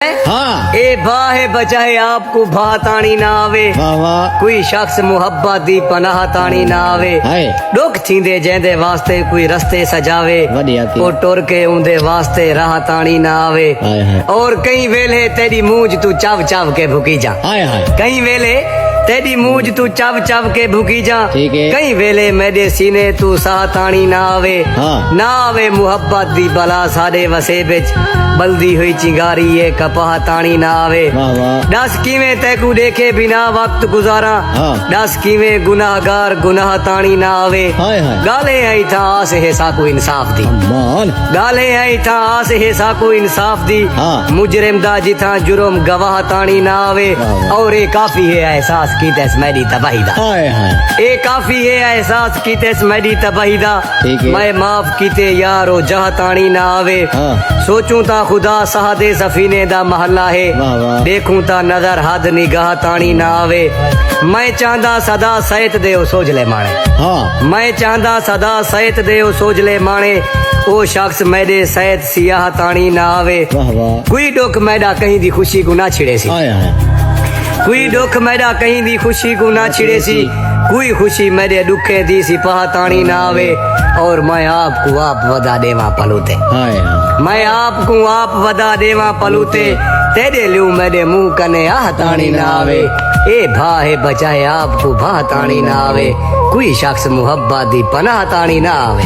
हाँ ए बाहे बचाए आपको बाह तानी ना आवे। वाह वाह कोई शख्स मुहब्बत दी पनाह तानी ना आवे। हाय दुख थींदे जंदे वास्ते कोई रस्ते सजावे। वॾी आती ओ टुर के उंदे वास्ते राह तानी ना आवे। हाय हाय और कई वेले तेरी मूंज तू चव चव के भुकी जा। हाय हाय कई वेले तेरी मूंज तू चव चव के भुकी जा। ठीक है। कई वेले मेरे सीने तू साह तानी ना आवे। हाँ। ना आवे मुहब्बत दी बला साडे वसे बिच बल्दी हुई चिंगारी ये कपाह तानी ना आवे। वाह वाह दस किवें तैकू देखे बिना वक्त गुजारा। हाँ। दस किवें गुनाहगार गुनाह तानी ना आवे। हाय हाय गाले आई था आस है साकू इंसाफ दी। मान गाले आई था आस है साकू इंसाफ दी। हाँ। मुजरिम दा जिथा जुर्म गवाह तानी ना आवे। वाह वाह। और ये काफी है एहसास की तेस मेरी तबाही दा। हाय हाय ए काफी है एहसास की तेस मेरी तबाही दा। ठीक है। मैं माफ कीते यारो जह तानी ना आवे। हाँ। सोचूं ता खुदा सहादे सफीने दा महला है। वाह वाह देखूं ता नजर हद निगाह तानी ना आवे। मैं चाहदा सदा सहित दे सोजले माणे। हाँ मैं चाहदा सदा सहित दे सोजले माणे। ओ शख्स मेरे सहित सियाह तानी ना आवे। वाह वाह कोई दुख मैडा कहीं दी खुशी को ना छिड़े सी। हाय हाय कोई दुख मैडा कहीं दी खुशी को ना छिड़े सी। कोई खुशी मेरे दुखे दी सिपाह तानी ना आवे। और मैं आपको आप वदा देवा पलूते। हाय हाय मैं आपको आप वदा देवा पलूते। तेरे लियो मेरे मुंह कने आह तानी ना आवे। ए भाहे बचाए आपको भाह तानी ना आवे। कोई शख्स मुहब्बत दी पनाह तानी ना आवे।